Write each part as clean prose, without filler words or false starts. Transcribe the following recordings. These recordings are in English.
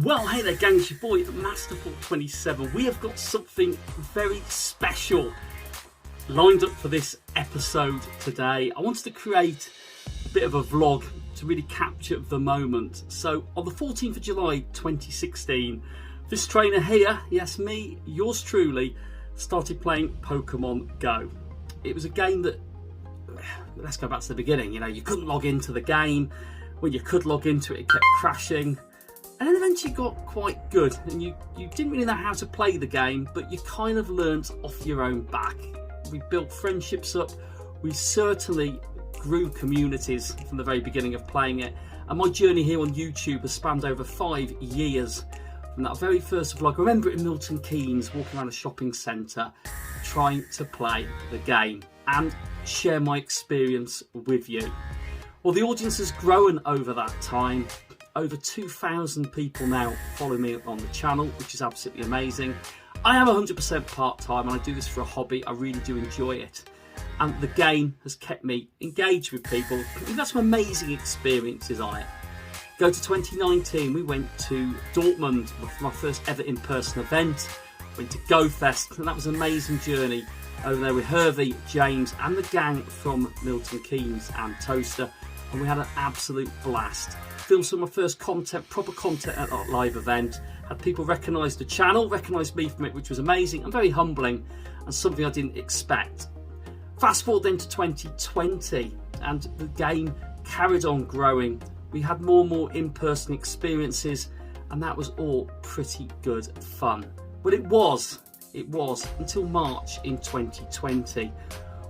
Well, hey there gang, it's your boy Masterful27. We have got something very special lined up for this episode today. I wanted to create a bit of a vlog to really capture the moment. So on the 14th of July 2016, this trainer here, yes me, yours truly, started playing Pokemon Go. It was a game that, let's go back to the beginning, you couldn't log into the game. When you could log into it, it kept crashing. And then eventually got quite good, and you didn't really know how to play the game, but you kind of learnt off your own back. We built friendships up, we certainly grew communities from the very beginning of playing it, and my journey here on YouTube has spanned over 5 years. From that very first vlog, I remember it in Milton Keynes, walking around a shopping centre, trying to play the game and share my experience with you. Well, the audience has grown over that time. Over 2,000 people now follow me on the channel, which is absolutely amazing. I am 100% part-time and I do this for a hobby. I really do enjoy it. And the game has kept me engaged with people. We've had some amazing experiences on it. Go to 2019, we went to Dortmund for my first ever in-person event. Went to Go Fest, and that was an amazing journey over there with Hervey, James and the gang from Milton Keynes and Toaster. And we had an absolute blast. Filmed some of my first content, proper content at that live event. Had people recognise the channel, recognise me from it, which was amazing and very humbling and something I didn't expect. Fast forward then to 2020 and the game carried on growing. We had more and more in-person experiences and that was all pretty good fun. But it was until March in 2020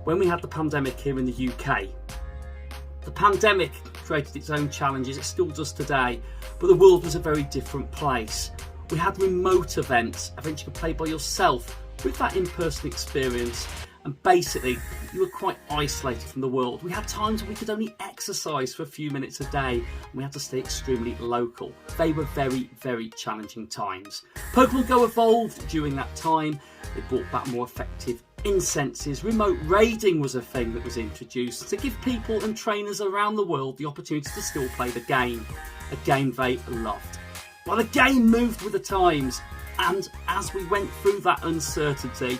when we had the pandemic here in the UK. The pandemic created its own challenges, it still does today, but the world was a very different place. We had remote events you could play by yourself with that in-person experience, and basically you were quite isolated from the world. We had times when we could only exercise for a few minutes a day and we had to stay extremely local. They were very, very challenging times. Pokemon Go evolved during that time. They brought back more effective incenses. Remote raiding was a thing that was introduced to give people and trainers around the world the opportunity to still play the game, a game they loved. Well, the game moved with the times, and as we went through that uncertainty,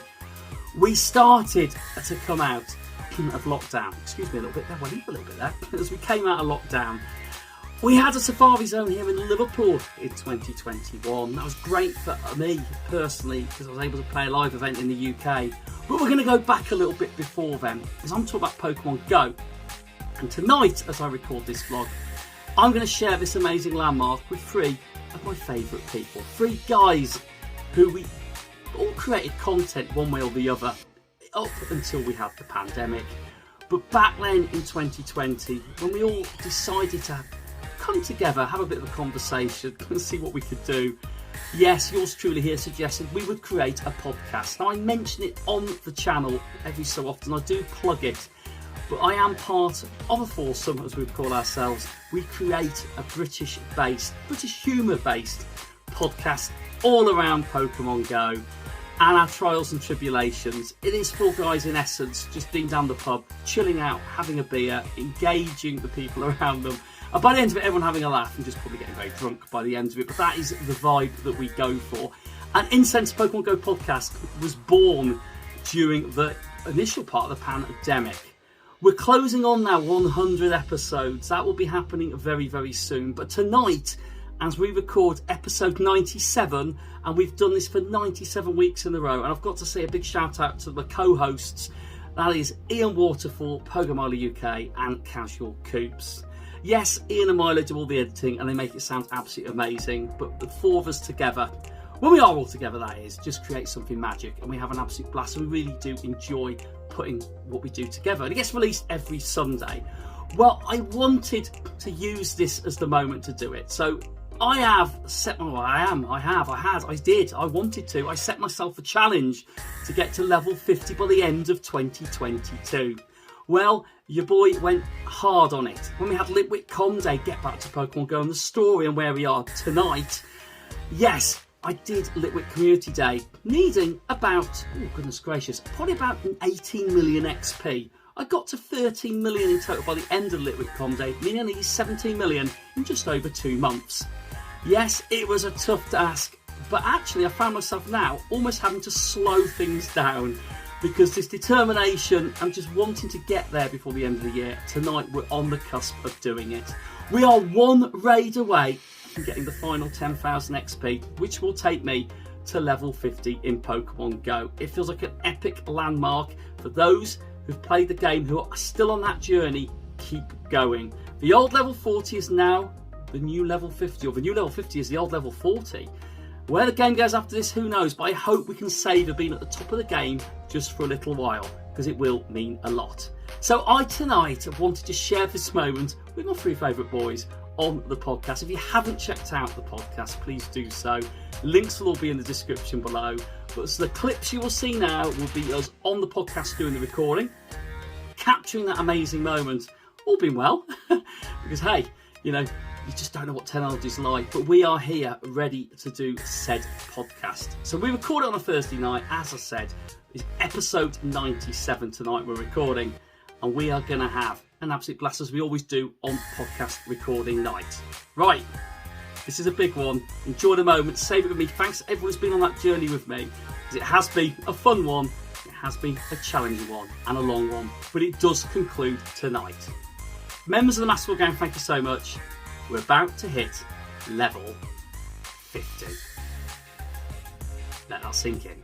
we started to come out of lockdown. Excuse me a little bit there, a little bit there. As we came out of lockdown, we had a safari zone here in Liverpool in 2021. That was great for me personally because I was able to play a live event in the UK. But we're going to go back a little bit before then because I'm talking about Pokemon Go. And tonight, as I record this vlog, I'm going to share this amazing landmark with 3 of my favourite people. 3 guys who we all created content one way or the other up until we had the pandemic. But back then in 2020, when we all decided to come together, have a bit of a conversation and see what we could do. Yes, yours truly here suggested we would create a podcast. Now I mention it on the channel every so often, I do plug it, but I am part of a foursome, as we would call ourselves. We create a British humour based podcast all around Pokemon Go and our trials and tribulations. It is 4 guys in essence, just being down the pub, chilling out, having a beer, engaging the people around them. And by the end of it, everyone having a laugh and just probably getting very drunk by the end of it. But that is the vibe that we go for. And Incensed Pokemon Go podcast was born during the initial part of the pandemic. We're closing on now 100 episodes. That will be happening very, very soon. But tonight, as we record episode 97, and we've done this for 97 weeks in a row, and I've got to say a big shout out to the co-hosts. That is Ian Waterfall, Pokemon UK, and Casual Coops. Yes, Ian and Milo do all the editing and they make it sound absolutely amazing, but the 4 of us together, when we are all together that is, just create something magic and we have an absolute blast and we really do enjoy putting what we do together. And it gets released every Sunday. Well, I wanted to use this as the moment to do it. So I wanted to. I set myself a challenge to get to level 50 by the end of 2022. Well, your boy went hard on it. When we had Litwick Com Day, get back to Pokemon Go and the story and where we are tonight. Yes, I did Litwick Community Day, needing about, oh goodness gracious, probably about 18 million XP. I got to 13 million in total by the end of Litwick Com Day, meaning I needed 17 million in just over 2 months. Yes, it was a tough task, but actually I found myself now almost having to slow things down because this determination and just wanting to get there before the end of the year, tonight we're on the cusp of doing it. We are one raid away from getting the final 10,000 XP, which will take me to level 50 in Pokemon Go. It feels like an epic landmark for those who've played the game, who are still on that journey. Keep going. The old level 40 is now the new level 50, or the new level 50 is the old level 40. Where the game goes after this, who knows, but I hope we can savour being at the top of the game just for a little while, because it will mean a lot. So I tonight have wanted to share this moment with my three favourite boys on the podcast. If you haven't checked out the podcast, please do so. Links will all be in the description below. But so the clips you will see now will be us on the podcast doing the recording, capturing that amazing moment, all being well, because hey, you know, you just don't know what technology is like, but we are here ready to do said podcast. So we record it on a Thursday night, as I said, it's episode 97 tonight we're recording, and we are going to have an absolute blast as we always do on podcast recording night. Right, this is a big one. Enjoy the moment, save it with me. Thanks to everyone who's been on that journey with me, because it has been a fun one, it has been a challenging one, and a long one, but it does conclude tonight. Members of the Masterful Gang, thank you so much. We're about to hit level 50. Let that sink in.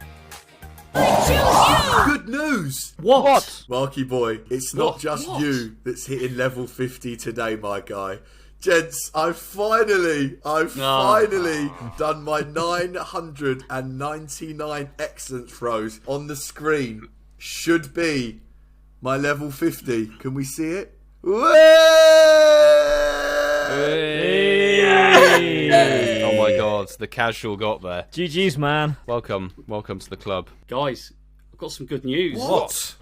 Good news! What? Marky boy, it's not just you that's hitting level 50 today, my guy. Gents, I've finally done my 999 excellence throws on the screen. Should be my level 50. Can we see it? Hey. Oh my god, the casual got there. GG's, man. Welcome to the club. Guys, I've got some good news. What?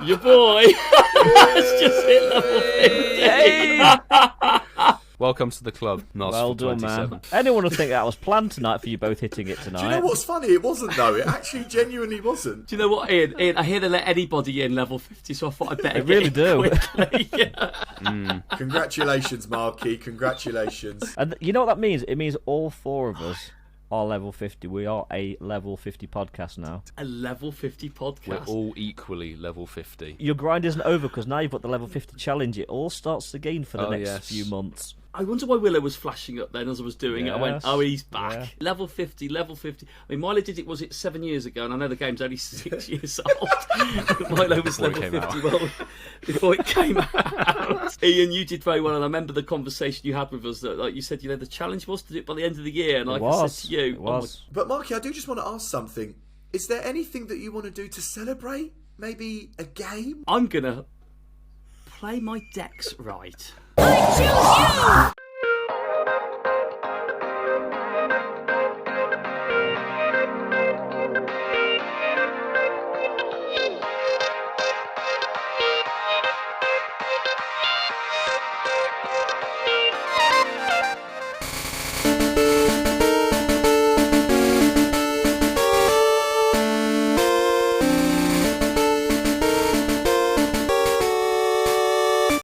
Your boy has just hit level 50. Welcome to the club. Well done, 27. man. Anyone would think that was planned tonight for you both hitting it tonight. Do you know what's funny? It wasn't, though. It actually genuinely wasn't. Do you know what, Ian? I hear they let anybody in level 50, so I thought I'd better They really do. quickly. Yeah. Congratulations, Marky. Congratulations. And you know what that means? It means all four of us are level 50. We are a level 50 podcast now. A level 50 podcast. We're all equally level 50. Your grind isn't over because now you've got the level 50 challenge. It all starts again for the next few months. I wonder why Willow was flashing up then as I was doing it. I went, oh, he's back. Yeah. Level 50, level 50. I mean, Milo did it, was it 7 years ago? And I know the game's only 6 years old. Milo was level 50 well before it came out. Ian, you did very well. And I remember the conversation you had with us that, like you said, you know, the challenge was to do it by the end of the year. And like I said to you, it was. But, Marky, I do just want to ask something. Is there anything that you want to do to celebrate? Maybe a game? I'm going to play my decks right.